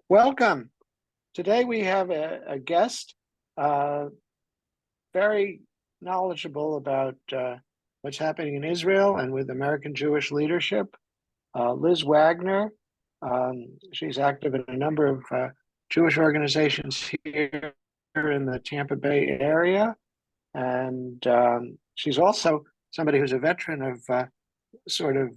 Welcome. Today we have a guest, uh, very knowledgeable about what's happening in Israel and with American Jewish leadership, Liz Wagner. She's active in a number of Jewish organizations here in the Tampa Bay area. And she's also somebody who's a veteran of sort of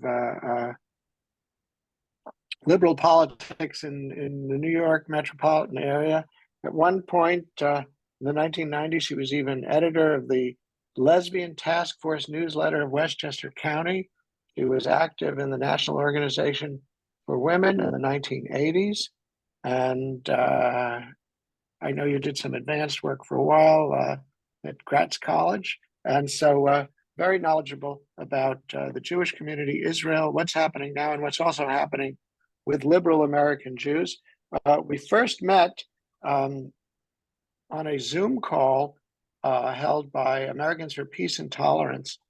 liberal politics in the New York metropolitan area. At one point in the 1990s, she was even editor of the Lesbian Task Force newsletter of Westchester County. She was active in the National Organization for Women in the 1980s. And I know you did some advanced work for a while at Gratz College. And so very knowledgeable about the Jewish community, Israel, what's happening now, and what's also happening with liberal American Jews. We first met on a Zoom call held by Americans for Peace and Tolerance,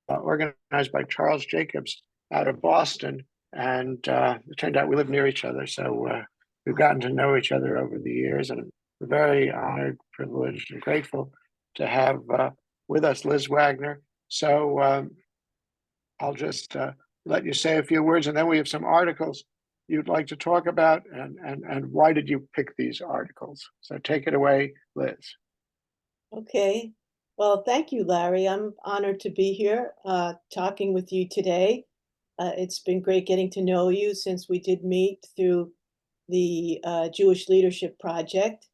organized by Charles Jacobs out of Boston. And it turned out we live near each other, so we've gotten to know each other over the years, and we're very honored, privileged, and grateful to have with us Liz Wagner. So I'll just let you say a few words, and then we have some articles you'd like to talk about, and why did you pick these articles? So take it away, Liz. Okay. Well, thank you, Larry. I'm honored to be here talking with you today. It's been great getting to know you since we did meet through the Jewish Leadership Project.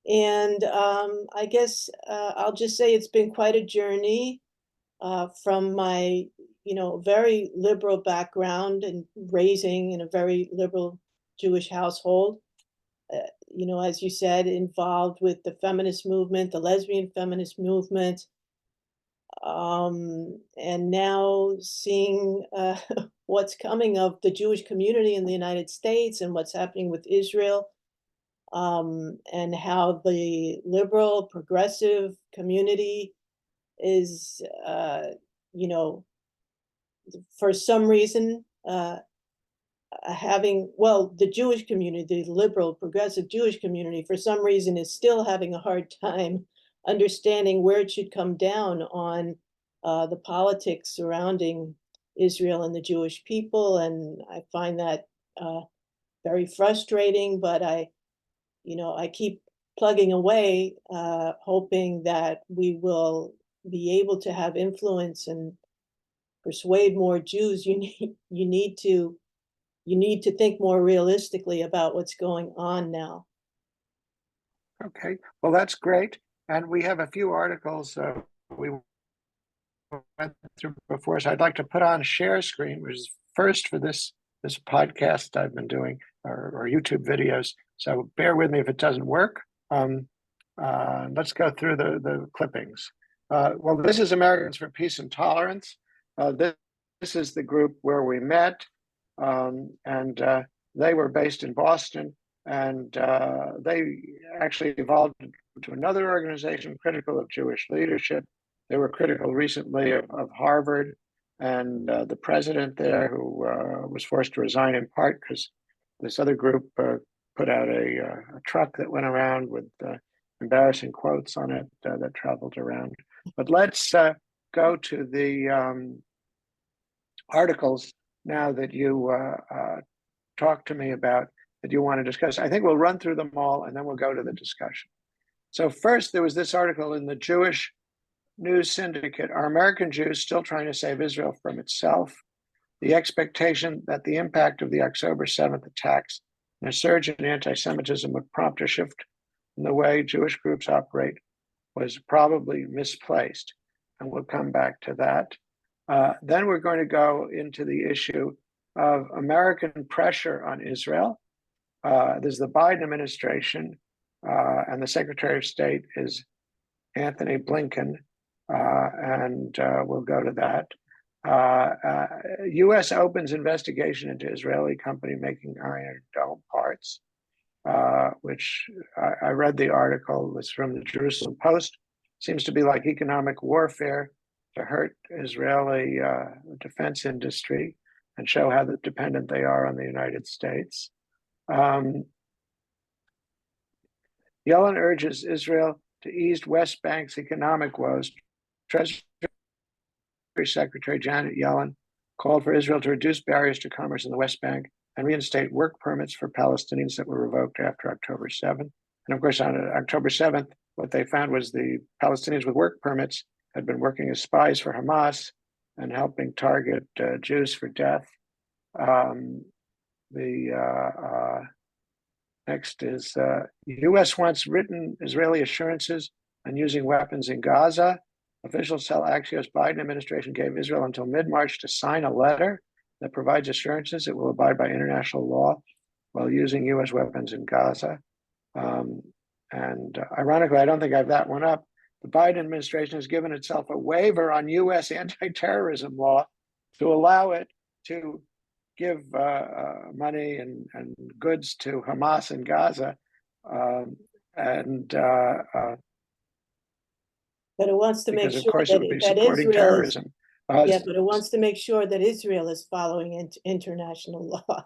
And I guess I'll just say it's been quite a journey from my very liberal background and raising in a very liberal Jewish household. As you said, involved with the feminist movement, the lesbian feminist movement, and now seeing what's coming of the Jewish community in the United States and what's happening with Israel, and how the liberal progressive community is, for some reason, the Jewish community, the liberal progressive Jewish community, for some reason is still having a hard time understanding where it should come down on the politics surrounding Israel and the Jewish people. And I find that very frustrating, but I keep plugging away, hoping that we will be able to have influence and persuade more Jews. You need to think more realistically about what's going on now. Okay, well, that's great. And we have a few articles we went through before, so I'd like to put on share screen, which is first for this podcast I've been doing, or YouTube videos. So bear with me if it doesn't work. Let's go through the clippings. Well, this is Americans for Peace and Tolerance. This is the group where we met, and they were based in Boston, and they actually evolved to another organization critical of Jewish leadership. They were critical recently of Harvard and the president there, who was forced to resign in part because this other group put out a truck that went around with embarrassing quotes on it that traveled around. But let's go to the articles now that you talked to me about, that you want to discuss. I think we'll run through them all, and then we'll go to the discussion. So first, there was this article in the Jewish News Syndicate: Are American Jews still trying to save Israel from itself? The expectation that the impact of the October 7th attacks and a surge in anti-Semitism would prompt a shift in the way Jewish groups operate was probably misplaced, and we'll come back to that. Then we're going to go into the issue of American pressure on Israel. There's the Biden administration, and the Secretary of State is Anthony Blinken, and we'll go to that. U.S. opens investigation into Israeli company making Iron Dome parts, which I read the article. It's from the Jerusalem Post. Seems to be like economic warfare to hurt Israeli defense industry. and show how dependent they are on the United States. Yellen urges Israel to ease West Bank's economic woes. Treasury Secretary Janet Yellen called for Israel to reduce barriers to commerce in the West Bank and reinstate work permits for Palestinians that were revoked after October 7th. And of course, on October 7th, what they found was the Palestinians with work permits had been working as spies for Hamas and helping target Jews for death. Next is U.S. wants written Israeli assurances on using weapons in Gaza. Officials tell Axios Biden administration gave Israel until mid-March to sign a letter that provides assurances it will abide by international law while using U.S. weapons in Gaza. And ironically, I don't think I have that one up. The Biden administration has given itself a waiver on U.S. anti-terrorism law to allow it to give money and goods to Hamas in Gaza. But it wants to make because, of sure course, it would be that supporting Israel terrorism. yeah, but it wants to make sure that Israel is following international law.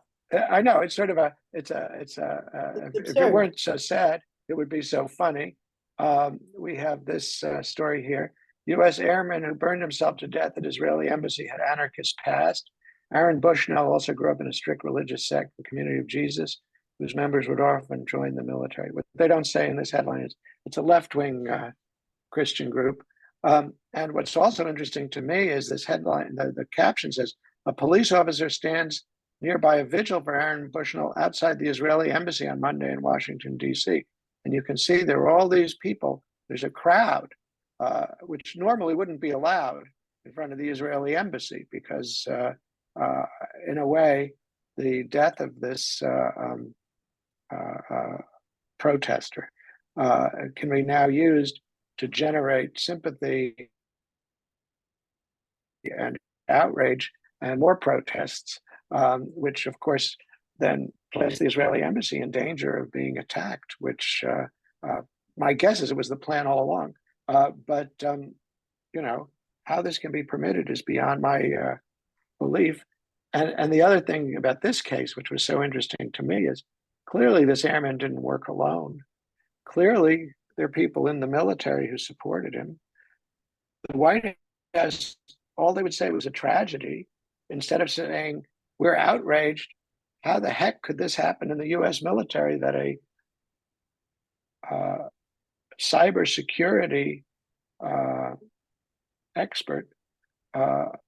I know it's sort of if it weren't so sad, it would be so funny. We have this story here. U.S. airman who burned himself to death at Israeli embassy had anarchist past. Aaron Bushnell also grew up in a strict religious sect, the Community of Jesus, whose members would often join the military. What they don't say in this headline is it's a left-wing Christian group. And what's also interesting to me is this headline, the caption says, a police officer stands nearby a vigil for Aaron Bushnell outside the Israeli embassy on Monday in Washington, D.C. And you can see there are all these people. There's a crowd, which normally wouldn't be allowed in front of the Israeli embassy because, in a way, the death of this protester can be now used to generate sympathy and outrage and more protests, which of course then placed the Israeli embassy in danger of being attacked, which my guess is it was the plan all along. But how this can be permitted is beyond my belief. And the other thing about this case, which was so interesting to me, is clearly this airman didn't work alone. Clearly, there are people in the military who supported him. The White House, all they would say was a tragedy. Instead of saying, we're outraged, how the heck could this happen in the U.S. military that a cybersecurity expert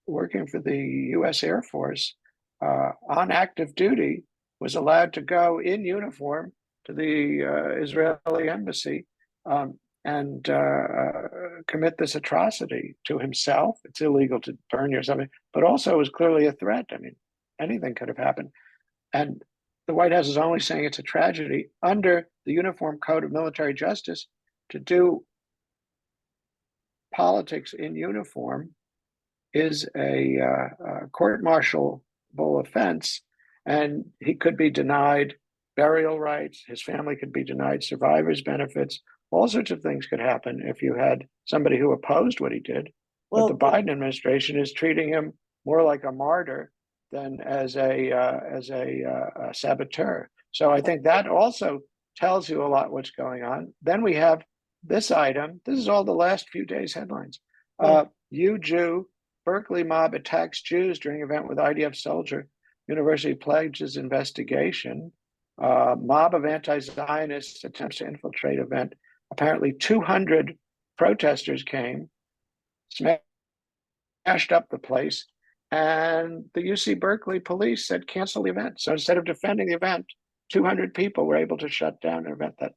working for the U.S. Air Force on active duty was allowed to go in uniform to the Israeli embassy and commit this atrocity to himself. It's illegal to burn you or something, but also it was clearly a threat. I mean, anything could have happened. And the White House is only saying it's a tragedy under the Uniform Code of Military Justice. To do politics in uniform is a court-martialable offense, and he could be denied burial rights. His family could be denied survivors' benefits. All sorts of things could happen if you had somebody who opposed what he did. Well, but the Biden administration is treating him more like a martyr than as a saboteur. So I think that also tells you a lot what's going on. Then we have this item. This is all the last few days' headlines. You Jew, Berkeley mob attacks Jews during event with IDF soldier. University pledges investigation. Mob of anti-Zionists attempts to infiltrate event. Apparently 200 protesters came, smashed up the place, and the UC Berkeley police said cancel the event. So instead of defending the event, 200 people were able to shut down an event that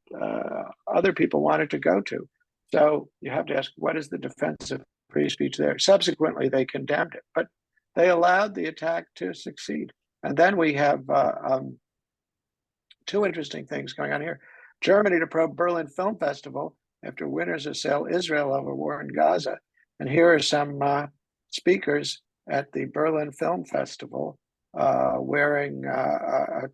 other people wanted to go to. So you have to ask, what is the defense of free speech there? Subsequently, they condemned it, but they allowed the attack to succeed. And then we have two interesting things going on here. Germany to probe Berlin Film Festival after winners assail Israel over war in Gaza. And here are some speakers at the Berlin Film Festival wearing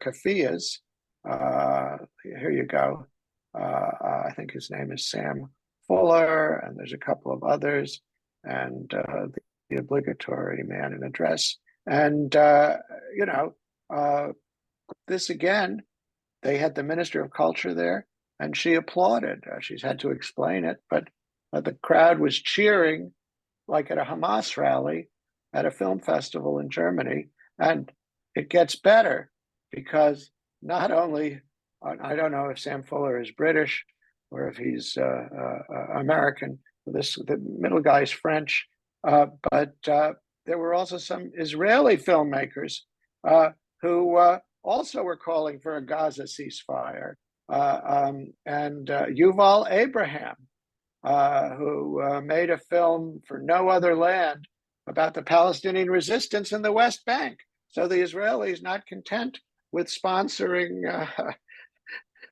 keffiyehs. Here you go. I think his name is Sam Fuller, and there's a couple of others, and the obligatory man in a dress. And, you know, this again, they had the Minister of Culture there, and she applauded. She's had to explain it, but the crowd was cheering like at a Hamas rally at a film festival in Germany. And it gets better because not only, I don't know if Sam Fuller is British or if he's American, the middle guy's French, but there were also some Israeli filmmakers who also were calling for a Gaza ceasefire. And Yuval Abraham, who made a film for No Other Land about the Palestinian resistance in the West Bank. So the Israelis, not content with sponsoring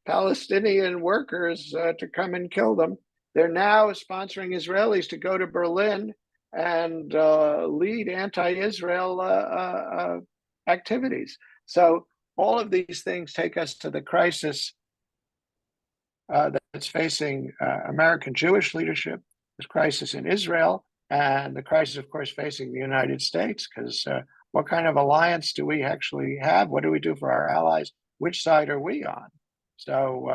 Palestinian workers to come and kill them, they're now sponsoring Israelis to go to Berlin and lead anti-Israel activities. So all of these things take us to the crisis that's facing American Jewish leadership, this crisis in Israel, and the crisis, of course, facing the United States, because what kind of alliance do we actually have? What do we do for our allies? Which side are we on? So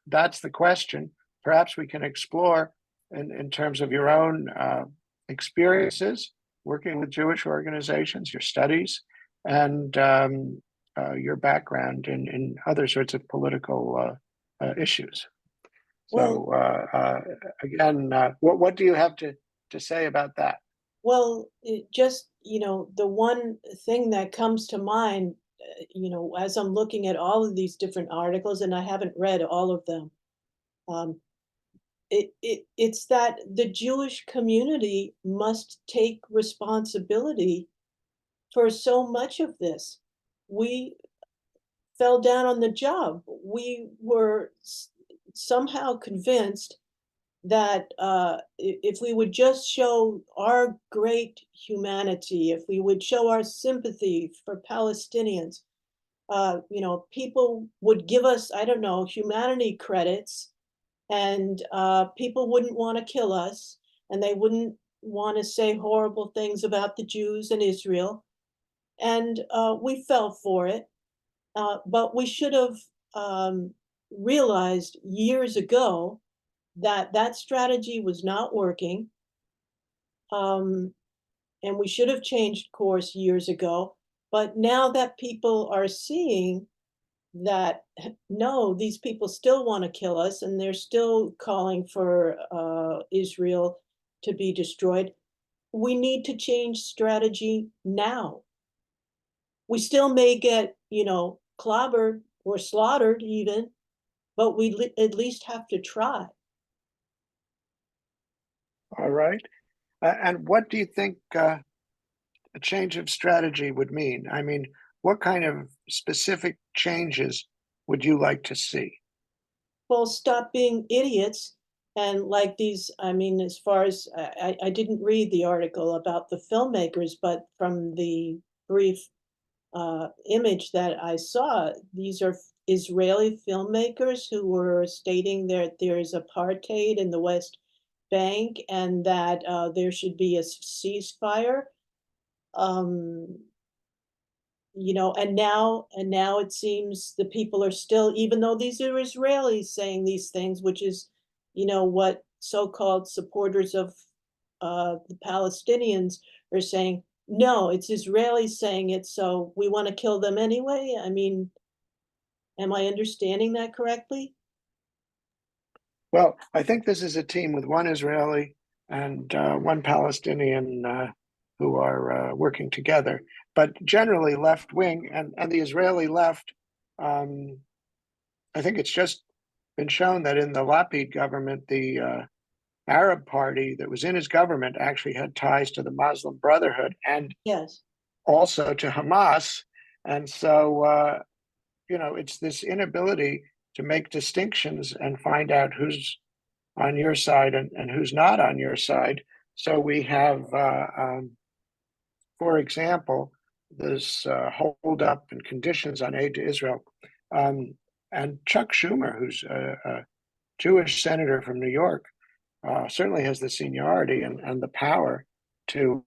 that's the question. Perhaps we can explore in terms of your own experiences working with Jewish organizations, your studies, and your background in other sorts of political issues. So Well, again, what do you have to say about that? well, just, the one thing that comes to mind, as I'm looking at all of these different articles, and I haven't read all of them, um, it's that the Jewish community must take responsibility for so much of this. We fell down on the job. We were somehow convinced that if we would just show our great humanity, if we would show our sympathy for Palestinians, people would give us, I don't know, humanity credits, and people wouldn't want to kill us, and they wouldn't want to say horrible things about the Jews and Israel. And we fell for it. But we should have realized years ago that that strategy was not working. Um, and we should have changed course years ago. But now that people are seeing that, no, these people still want to kill us and they're still calling for Israel to be destroyed, we need to change strategy now. We still may get, clobbered or slaughtered even, but we at least have to try. All right. And what do you think a change of strategy would mean? I mean, what kind of specific changes would you like to see? Well, stop being idiots. And like these, I mean, as far as I didn't read the article about the filmmakers, but from the brief image that I saw, these are Israeli filmmakers who were stating that there is apartheid in the West Bank and that there should be a ceasefire. Um, and now it seems the people are still, even though these are Israelis saying these things, which is, what so-called supporters of the Palestinians are saying, no, it's Israelis saying it, so we want to kill them anyway. I mean, am I understanding that correctly? Well, I think this is a team with one Israeli and one Palestinian who are working together, but generally left wing and the Israeli left. Um, I think it's just been shown that in the Lapid government, the Arab party that was in his government actually had ties to the Muslim Brotherhood and Yes. also to Hamas. And so, it's this inability to make distinctions and find out who's on your side and who's not on your side. So we have, for example, this hold up and conditions on aid to Israel. And Chuck Schumer, who's a Jewish senator from New York, certainly has the seniority and the power to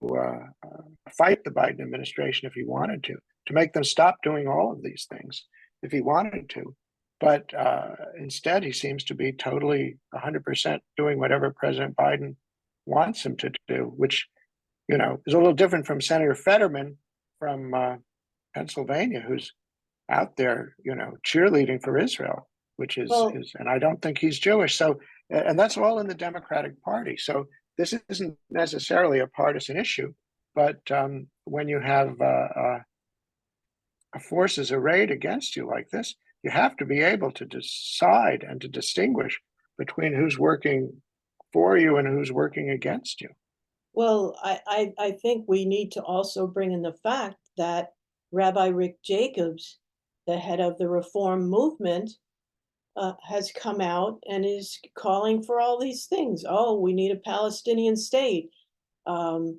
fight the Biden administration if he wanted to make them stop doing all of these things if he wanted to. But instead, he seems to be totally 100% doing whatever President Biden wants him to do, which, is a little different from Senator Fetterman from Pennsylvania, who's out there, cheerleading for Israel, which is, and I don't think he's Jewish. So, and that's all in the Democratic Party. So this isn't necessarily a partisan issue, but when you have forces arrayed against you like this, you have to be able to decide and to distinguish between who's working for you and who's working against you. Well, I think we need to also bring in the fact that Rabbi Rick Jacobs, the head of the Reform movement, has come out and is calling for all these things. Oh, we need a Palestinian state. Why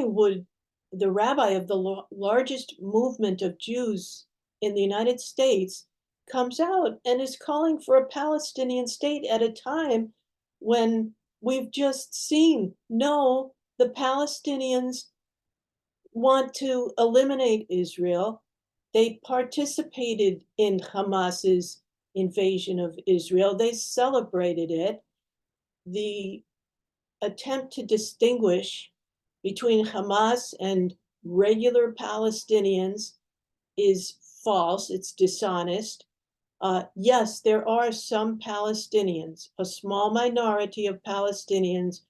would the rabbi of the largest movement of Jews in the United States comes out and is calling for a Palestinian state at a time when we've just seen, no, the Palestinians want to eliminate Israel. They participated in Hamas's invasion of Israel. They celebrated it. The attempt to distinguish between Hamas and regular Palestinians is false. It's dishonest. Yes, there are some Palestinians, a small minority of Palestinians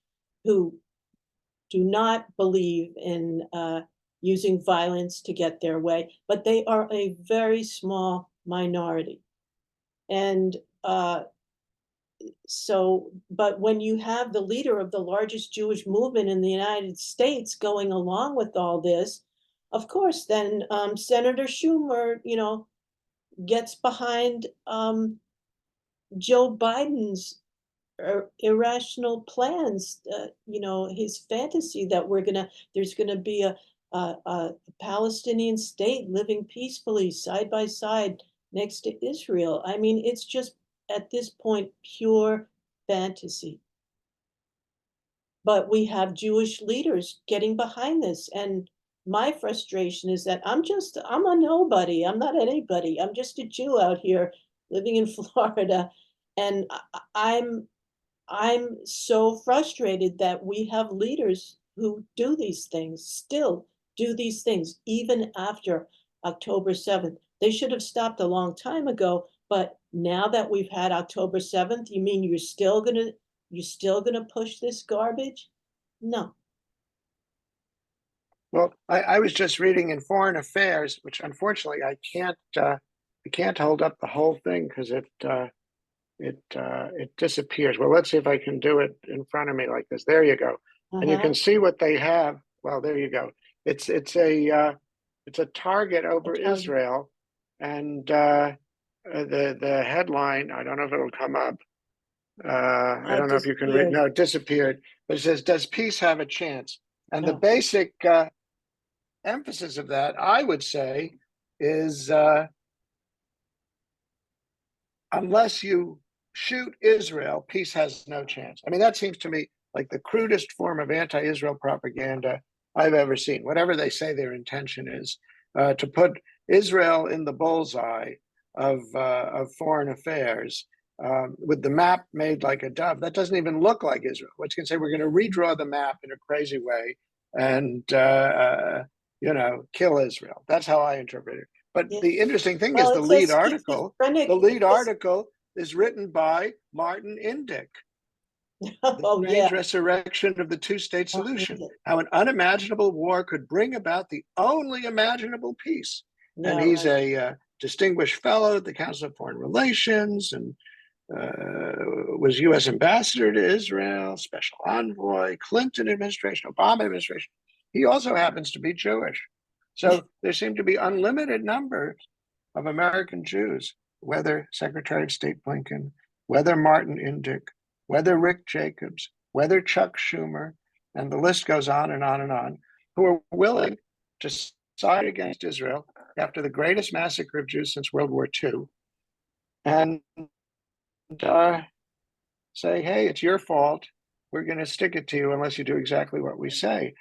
who do not believe in using violence to get their way, but they are a very small minority. And but when you have the leader of the largest Jewish movement in the United States going along with all this, of course, then Senator Schumer, gets behind Joe Biden's irrational plans, his fantasy that there's gonna be a Palestinian state living peacefully side by side next to Israel. I mean, it's just at this point pure fantasy. But we have Jewish leaders getting behind this, and my frustration is that I'm a nobody. I'm not anybody. I'm just a Jew out here living in Florida, and I'm so frustrated that we have leaders who do these things, still do these things, even after October 7th. They should have stopped a long time ago, but now that we've had October 7th, you mean you're still gonna push this garbage? No. Well, I was just reading in Foreign Affairs, which unfortunately I can't hold up the whole thing because it disappears. Well, let's see if I can do it in front of me like this. There you go. And you can see what they have. Well, there you go. It's a target over Israel, and the headline, I don't know if it'll come up. I don't know if you can read. No, it disappeared. But it says, "Does peace have a chance?" And the basic emphasis of that, I would say, is unless you shoot Israel, peace has no chance. I mean, that seems to me like the crudest form of anti-Israel propaganda I've ever seen. Whatever they say their intention is, to put Israel in the bullseye of foreign affairs, with the map made like a dove. That doesn't even look like Israel. What you can say, we're going to redraw the map in a crazy way and kill Israel. That's how I interpret it. But the interesting thing is the lead article. The lead article is written by Martin Indyk. The strange resurrection of the two-state solution. How an unimaginable war could bring about the only imaginable peace. And he's a distinguished fellow at the Council of Foreign Relations, and was U.S. ambassador to Israel, special envoy, Clinton administration, Obama administration. He also happens to be Jewish. So there seem to be unlimited numbers of American Jews, whether Secretary of State Blinken, whether Martin Indyk, whether Rick Jacobs, whether Chuck Schumer, and the list goes on and on and on, who are willing to side against Israel after the greatest massacre of Jews since World War II, and say, hey, it's your fault. we're going to stick it to you unless you do exactly what we say.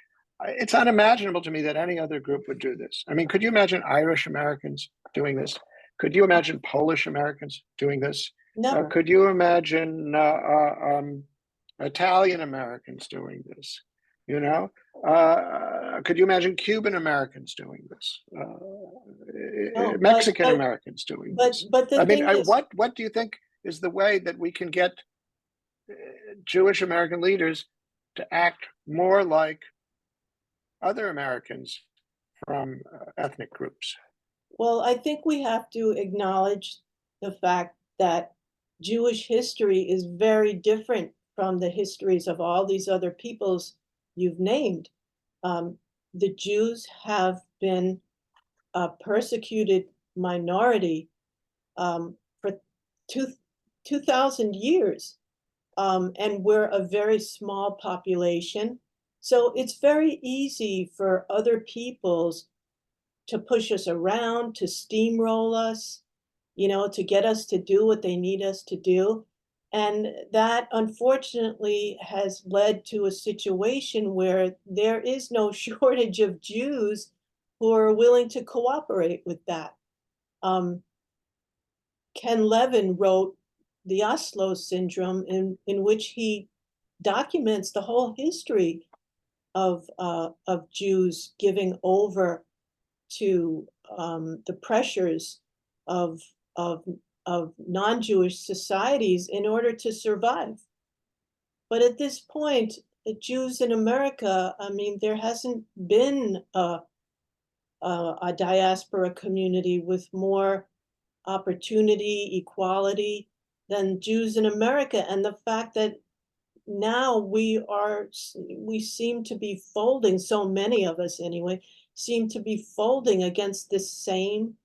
It's unimaginable to me that any other group would do this. I mean, could you imagine Irish Americans doing this? Could you imagine Polish Americans doing this? Never. Could you imagine Italian Americans doing this? You know, could you imagine Cuban Americans doing this? No, Mexican Americans doing this? but the I mean, thing is, what do you think is the way that we can get Jewish American leaders to act more like other Americans from ethnic groups? well, I think we have to acknowledge the fact that Jewish history is very different from the histories of all these other peoples you've named. The Jews have been a persecuted minority for 2,000 years, and we're a very small population. So it's very easy for other peoples to push us around, to steamroll us, to get us to do what they need us to do. And that unfortunately has led to a situation where there is no shortage of Jews who are willing to cooperate with that. Ken Levin wrote The Oslo Syndrome, in which he documents the whole history of Jews giving over to the pressures of non-Jewish societies in order to survive. But at this point, the Jews in America, I mean, there hasn't been a diaspora community with more opportunity, equality than Jews in America. And the fact that now we seem to be folding, so many of us anyway, seem to be folding against this same,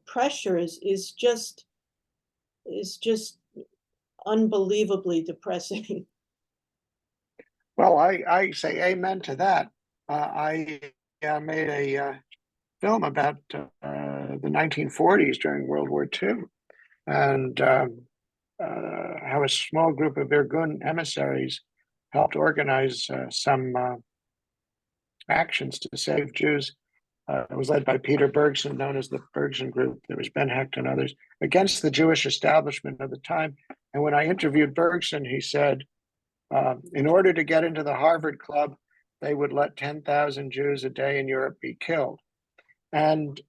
pressures is just unbelievably depressing. Well, I say amen to that. I made a film about the 1940s during World War II, and how a small group of Irgun emissaries helped organize some actions to save Jews. It was led by Peter Bergson, known as the Bergson Group. There was Ben Hecht and others against the Jewish establishment of the time. And when I interviewed Bergson, he said, in order to get into the Harvard Club, they would let 10,000 Jews a day in Europe be killed. And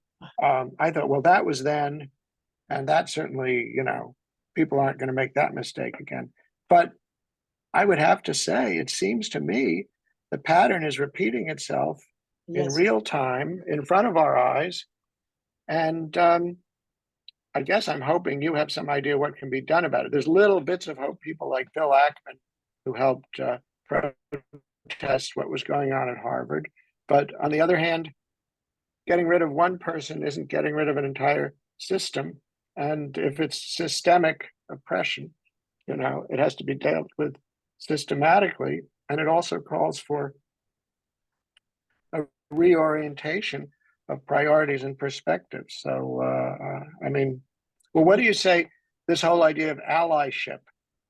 I thought, well, that was then. And that certainly, people aren't going to make that mistake again. But I would have to say, it seems to me the pattern is repeating itself in Yes. real time in front of our eyes. And I guess I'm hoping you have some idea what can be done about it. There's little bits of hope, people like Bill Ackman, who helped protest what was going on at Harvard. But on the other hand, getting rid of one person isn't getting rid of an entire system. And if it's systemic oppression, it has to be dealt with systematically. And it also calls for a reorientation of priorities and perspectives. So, I mean, well, what do you say, this whole idea of allyship,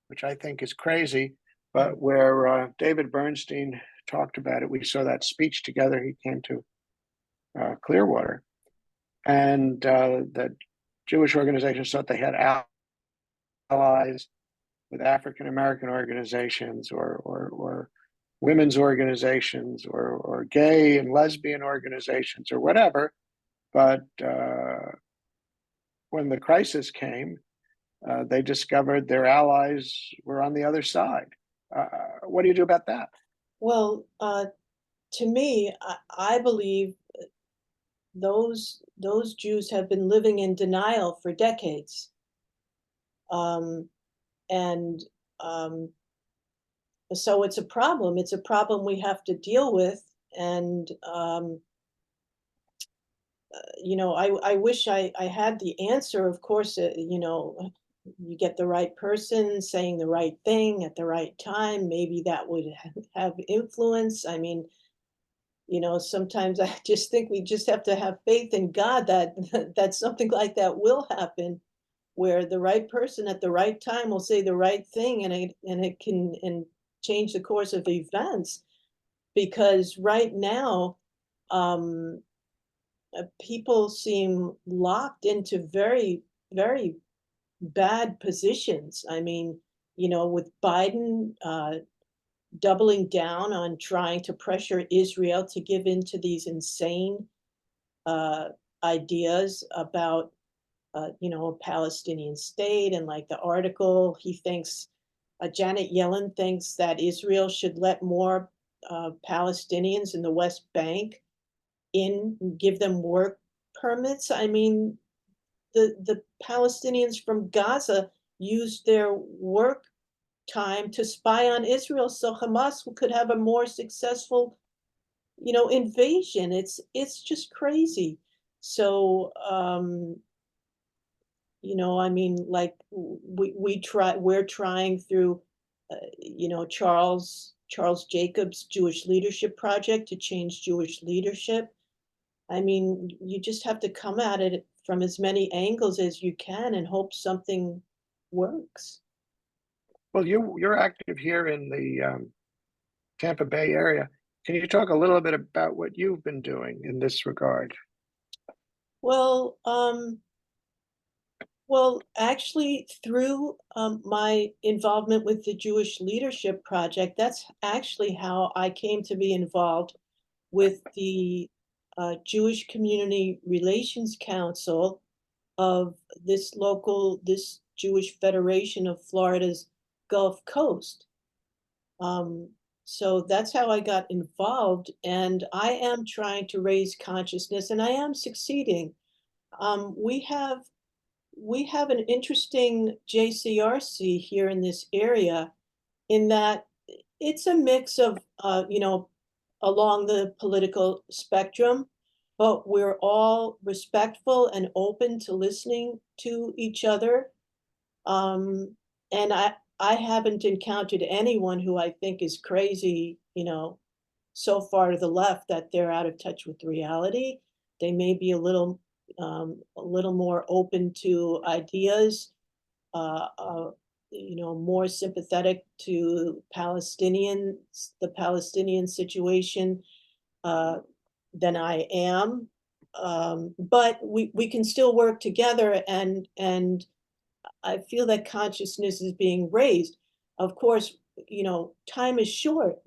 which I think is crazy, but where David Bernstein talked about it, we saw that speech together, he came to Clearwater, and that Jewish organizations thought they had allies with African American organizations or women's organizations or gay and lesbian organizations or whatever. But when the crisis came, they discovered their allies were on the other side. What do you do about that? Well, to me, I believe those Jews have been living in denial for decades. And so it's a problem. It's a problem we have to deal with. And, I wish I had the answer. Of course, you get the right person saying the right thing at the right time. Maybe that would have influence. I mean, sometimes I just think we just have to have faith in God that something like that will happen, where the right person at the right time will say the right thing, and change the course of events, because right now, um, people seem locked into very, very bad positions. I mean, with Biden doubling down on trying to pressure Israel to give in to these insane uh, ideas about, a Palestinian state. And like the article, he thinks, Janet Yellen thinks that Israel should let more Palestinians in the West Bank in, give them work permits. I mean, the Palestinians from Gaza used their work time to spy on Israel so Hamas could have a more successful, invasion. It's just crazy. So, I mean, like we're trying through, Charles Jacobs' Jewish Leadership Project to change Jewish leadership. I mean, you just have to come at it from as many angles as you can and hope something works. Well, you're active here in the Tampa Bay area. Can you talk a little bit about what you've been doing in this regard? Well, actually, through my involvement with the Jewish Leadership Project, that's actually how I came to be involved with the Jewish Community Relations Council of this Jewish Federation of Florida's Gulf Coast. So that's how I got involved, and I am trying to raise consciousness, and I am succeeding. We have an interesting JCRC here in this area, in that it's a mix of, along the political spectrum, but we're all respectful and open to listening to each other. And I haven't encountered anyone who I think is crazy, so far to the left that they're out of touch with reality. They may be a little more open to ideas, uh, uh, more sympathetic to the Palestinian situation than I am. But we can still work together, and I feel that consciousness is being raised. Of course, time is short.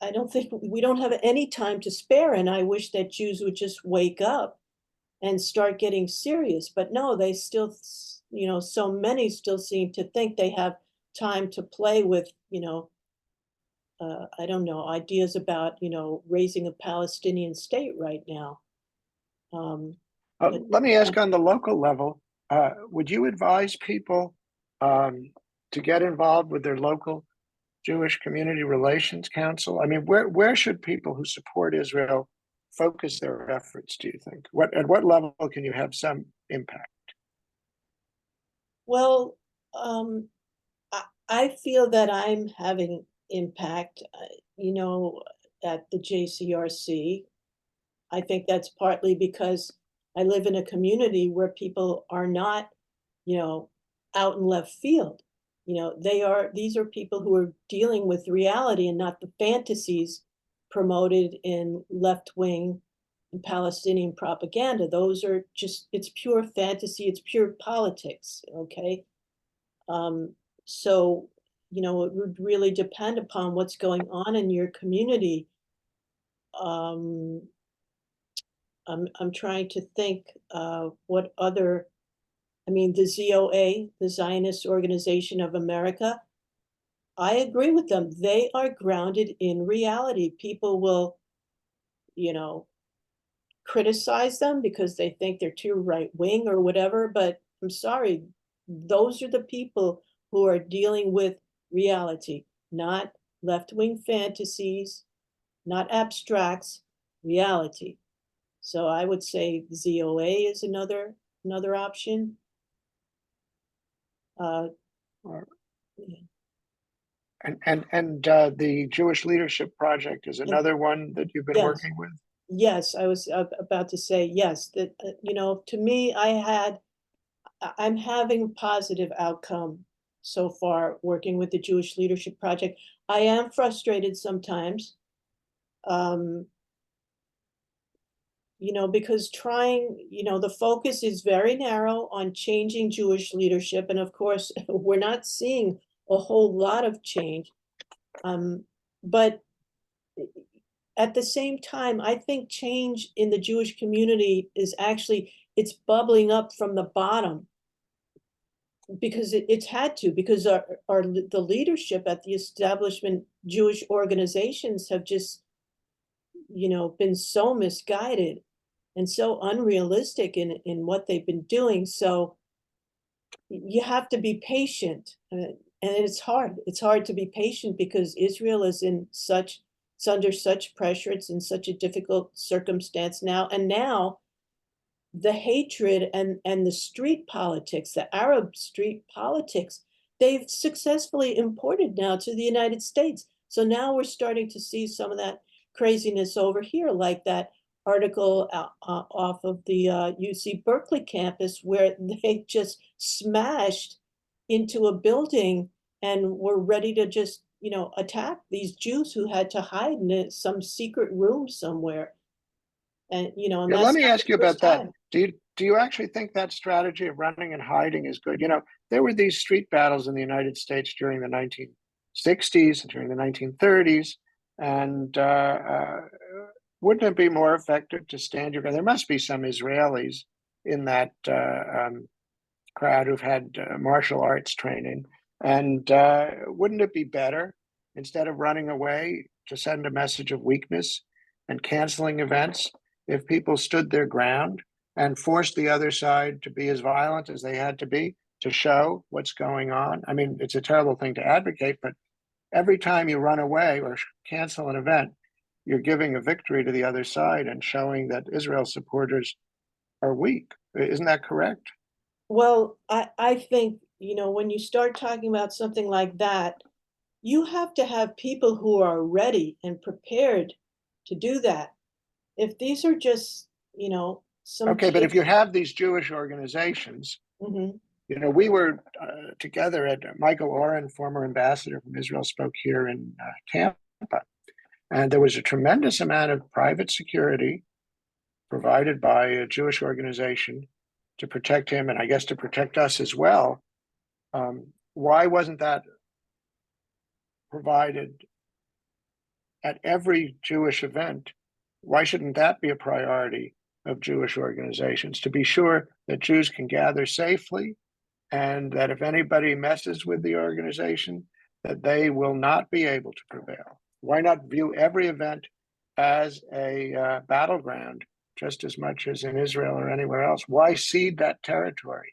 I don't think we don't have any time to spare, and I wish that Jews would just wake up and start getting serious. But no, they still, so many still seem to think they have time to play with, I don't know, ideas about, raising a Palestinian state right now. Let me ask on the local level, would you advise people to get involved with their local Jewish Community Relations Council? I mean, where should people who support Israel focus their efforts, do you think? At what level can you have some impact? Well, I feel that I'm having impact, at the JCRC. I think that's partly because I live in a community where people are not, out in left field. These are people who are dealing with reality and not the fantasies promoted in left-wing and Palestinian propaganda. Those are just, it's pure fantasy, it's pure politics, okay? So, it would really depend upon what's going on in your community. Um, I'm trying to think what other, I mean, the ZOA, the Zionist Organization of America, I agree with them. They are grounded in reality. People will, you know, criticize them because they think they're too right wing or whatever, but I'm sorry, those are the people who are dealing with reality, not left wing fantasies, not abstracts, reality. So I would say ZOA is another option. Uh, Or- yeah. And the Jewish Leadership Project is And another one that you've been yes, working with? yes, I was about to say yes, that, to me, I'm having positive outcome so far working with the Jewish Leadership Project. I am frustrated sometimes, um, because the focus is very narrow on changing Jewish leadership. And of course, we're not seeing a whole lot of change. But at the same time, I think change in the Jewish community is actually, it's bubbling up from the bottom because it's had to, because the leadership at the establishment Jewish organizations have just, been so misguided and so unrealistic in what they've been doing. So you have to be patient. And it's hard. It's hard to be patient because Israel is it's under such pressure. It's in such a difficult circumstance now. And now the hatred and the street politics, the Arab street politics, they've successfully imported now to the United States. So now we're starting to see some of that craziness over here, like that article off of the UC Berkeley campus where they just smashed into a building and were ready to just, attack these Jews who had to hide in some secret room somewhere. And, and Yeah, let that's me not ask the you first about that. time. Do you actually think that strategy of running and hiding is good? There were these street battles in the United States during the 1960s and during the 1930s, and wouldn't it be more effective to stand your ground? There must be some Israelis in that crowd who've had martial arts training, and wouldn't it be better, instead of running away, to send a message of weakness and canceling events, if people stood their ground and forced the other side to be as violent as they had to be to show what's going on? I mean, it's a terrible thing to advocate, but every time you run away or cancel an event, you're giving a victory to the other side and showing that Israel supporters are weak. Isn't that correct? Well, I think, when you start talking about something like that, you have to have people who are ready and prepared to do that. If these are just, some Okay, but if you kids. have these Jewish organizations, Mhm. we were together at Michael Oren, former ambassador from Israel, spoke here in Tampa, and there was a tremendous amount of private security provided by a Jewish organization to protect him, and I guess to protect us as well. Why wasn't that provided at every Jewish event? Why shouldn't that be a priority of Jewish organizations, to be sure that Jews can gather safely, and that if anybody messes with the organization, that they will not be able to prevail? Why not view every event as a battleground just as much as in Israel or anywhere else? Why cede that territory?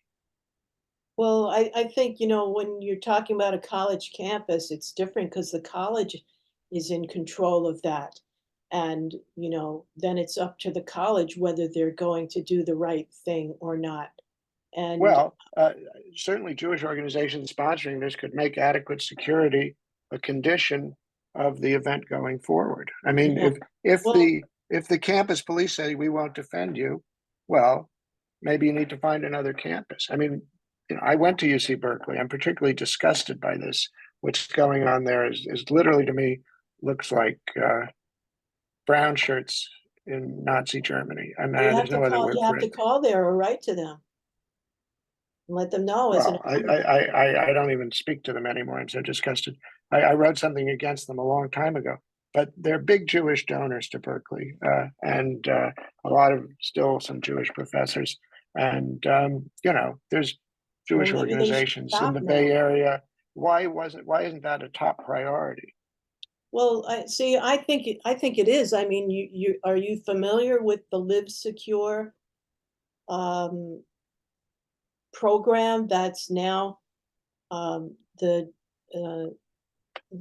Well, I think, when you're talking about a college campus, it's different because the college is in control of that. And, then it's up to the college whether they're going to do the right thing or not. And Well, certainly Jewish organizations sponsoring this could make adequate security a condition of the event going forward. I mean, yeah, if well, the if the campus police say we won't defend you, well, maybe you need to find another campus. I mean, I went to UC Berkeley. I'm particularly disgusted by this. What's going on there is literally, to me, looks like brown shirts in Nazi Germany. I mean, there's no other you word for have to it. call there or write to them and let them know as an Well, I don't even speak to them anymore. I'm so disgusted. I wrote something against them a long time ago, but they're big Jewish donors to Berkeley, and a lot of still some Jewish professors. And there's well, Jewish maybe they should organizations in stop the Bay now. Area. Why isn't that a top priority? Well, I think it is. I mean, are you familiar with the Live Secure um, program that's now the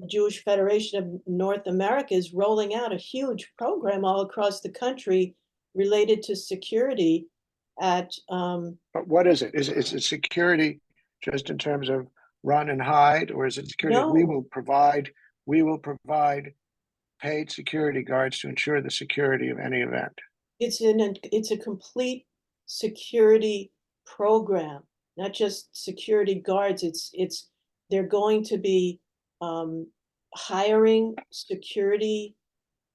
Jewish Federation of North America is rolling out a huge program all across the country related to security at But what is it? Is it security just in terms of run and hide, or is it security of no, we will provide paid security guards to ensure the security of any event? it's a complete security program, not just security guards. It's they're going to be hiring security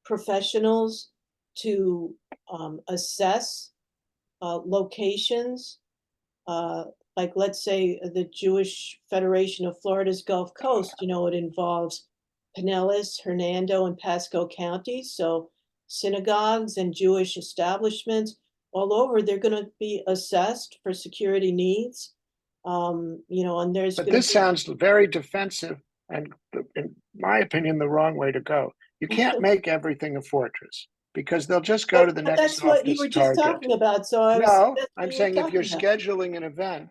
professionals to assess locations, like let's say the Jewish Federation of Florida's Gulf Coast, it involves Pinellas, Hernando, and Pasco counties. So synagogues and Jewish establishments all over, they're going to be assessed for security needs. And there's But going to this sounds very defensive and, in my opinion, the wrong way to go. You can't make everything a fortress because they'll just go to the but next that's what you softest were just target. talking about. So No, that's what I'm you were saying if you're talking about. scheduling an event,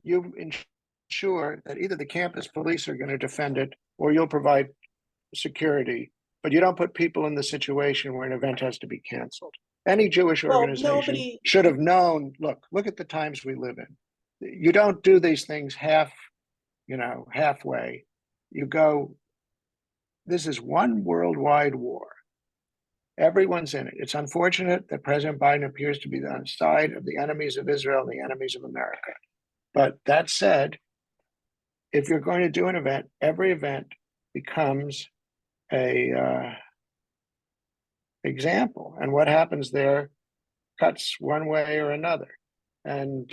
you ensure that either the campus police are going to defend it or you'll provide security, but you don't put people in the situation where an event has to be canceled. Any Jewish Well, organization nobody, should have known, look at the times we live in. You don't do these things halfway. You go, this is one worldwide war. Everyone's in it. It's unfortunate that President Biden appears to be on the side of the enemies of Israel and the enemies of America. But that said, if you're going to do an event, every event becomes a example, and what happens there cuts one way or another. And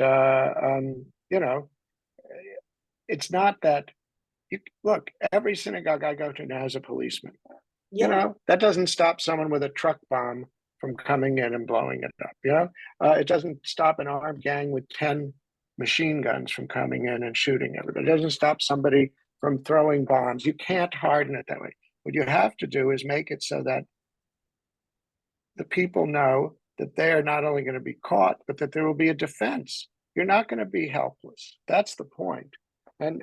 it's not that look. Every synagogue I go to now has a policeman. yeah. That doesn't stop someone with a truck bomb from coming in and blowing it up. It doesn't stop an armed gang with 10 machine guns from coming in and shooting everybody. It doesn't stop somebody from throwing bombs. You can't harden it that way. What you have to do is make it so that the people know that they are not only going to be caught, but that there will be a defense. You're not going to be helpless. That's the point. And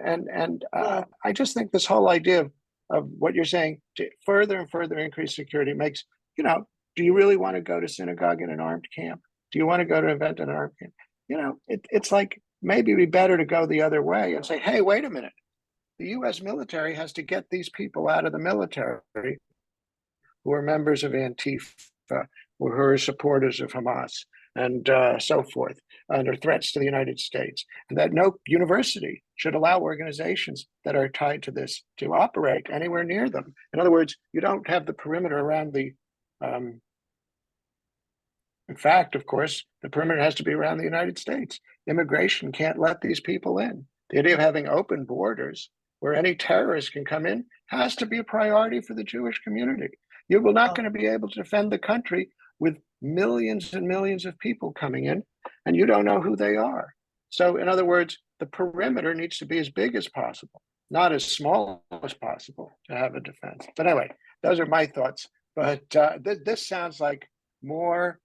Well, I just think this whole idea of what you're saying to further and further increase security makes, do you really want to go to synagogue in an armed camp? Do you want to go to an event in an armed camp? It's like maybe it'd be better to go the other way and say, hey, wait a minute. The U.S. military has to get these people out of the military who are members of Antifa, who are supporters of Hamas, and so forth, under threats to the United States, and that no university should allow organizations that are tied to this to operate anywhere near them. In other words, you don't have the perimeter around the. In fact, of course, the perimeter has to be around the United States. Immigration can't let these people in. The idea of having open borders where any terrorist can come in has to be a priority for the Jewish community. You will not going to be able to defend the country with millions and millions of people coming in, and you don't know who they are. So, in other words, the perimeter needs to be as big as possible, not as small as possible to have a defense. But anyway, those are my thoughts. But this sounds like more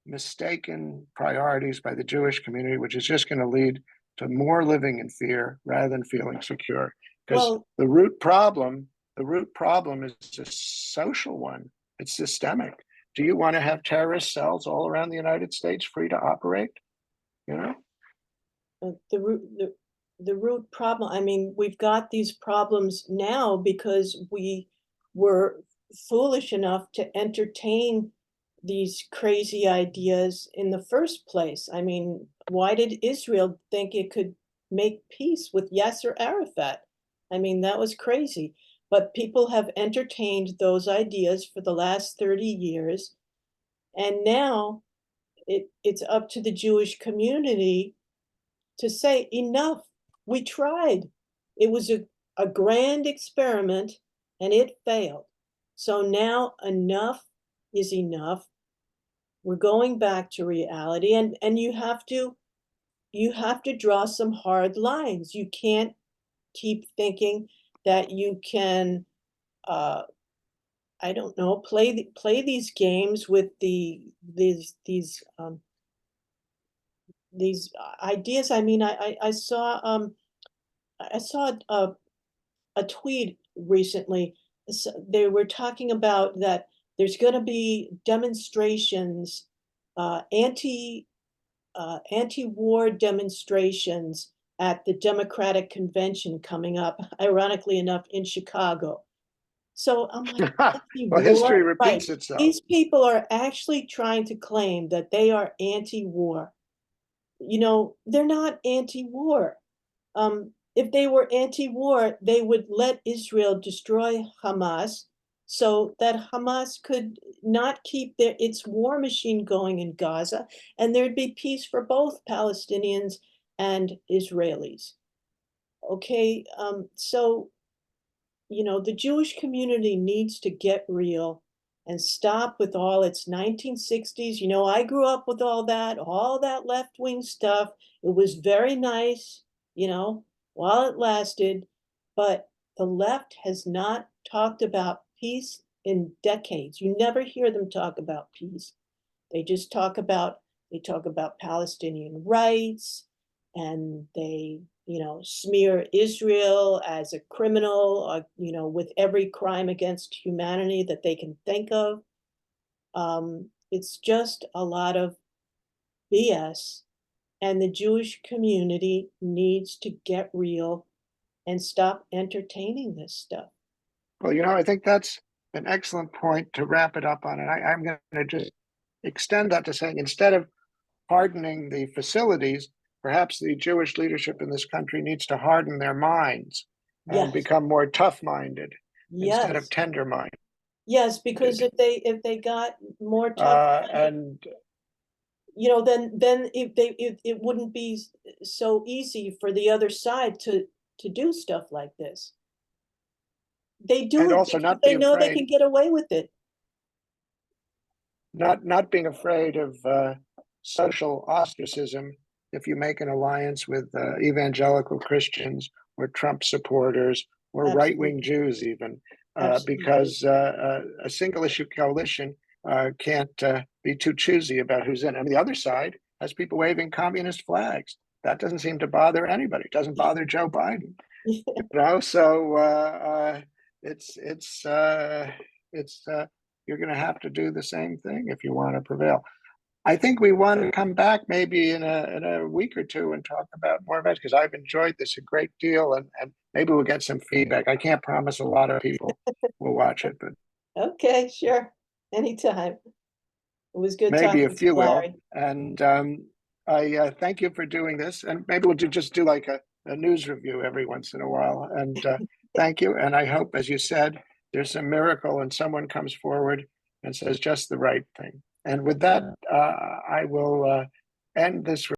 mistaken priorities by the Jewish community, which is just going to lead to more living in fear rather than feeling secure. Because the root problem is a social one. It's systemic. Do you want to have terrorist cells all around the United States free to operate? the root problem, I mean, we've got these problems now because we were foolish enough to entertain these crazy ideas in the first place. I mean, why did Israel think it could make peace with Yasser Arafat? I mean, that was crazy. But people have entertained those ideas for the last 30 years. And now it's up to the Jewish community to say, enough, we tried. It was a grand experiment and it failed. So now enough is enough. We're going back to reality, and you have to draw some hard lines. You can't keep thinking that you can I don't know, play these games with these ideas. I mean, I saw a tweet recently. They were talking about that there's going to be demonstrations, anti-war demonstrations at the Democratic convention coming up, ironically enough, in Chicago. So I'm like, well, history right. repeats itself. These people are actually trying to claim that they are anti-war. They're not anti-war. if they were anti-war, they would let Israel destroy Hamas so that Hamas could not keep its war machine going in Gaza, and there'd be peace for both Palestinians and Israelis. Okay, so the Jewish community needs to get real and stop with all its 1960s. I grew up with all that left-wing stuff. It was very nice, while it lasted, but the left has not talked about peace in decades. You never hear them talk about peace. They just talk about Palestinian rights, and they, smear Israel as a criminal, with every crime against humanity that they can think of. It's just a lot of BS, and the Jewish community needs to get real and stop entertaining this stuff. Well, I think that's an excellent point to wrap it up on. And I'm going to just extend that to saying, instead of hardening the facilities, perhaps the Jewish leadership in this country needs to harden their minds and Yes, become more tough-minded instead of yes, tender-minded. yes, because if they got more tough, And then it wouldn't be so easy for the other side to do stuff like this. They do it also because not they be know they afraid, can get away with it. not being afraid of social ostracism if you make an alliance with evangelical Christians or Trump supporters or right-wing Absolutely, Jews even, absolutely. because a single issue coalition can't be too choosy about who's in. I mean, the other side has people waving communist flags. That doesn't seem to bother anybody. It doesn't bother Joe Biden. So it's you're going to have to do the same thing if you want to prevail. I think we want to come back maybe in a week or two and talk about more events, because I've enjoyed this a great deal, and maybe we'll get some feedback. I can't promise a lot of people will watch it, but Okay, sure. Anytime. It was good maybe a talking to you, few will. Larry. And I thank you for doing this, and maybe we'll just do like a news review every once in a while. And thank you. And I hope, as you said, there's a miracle and someone comes forward and says just the right thing. And with that, I will end this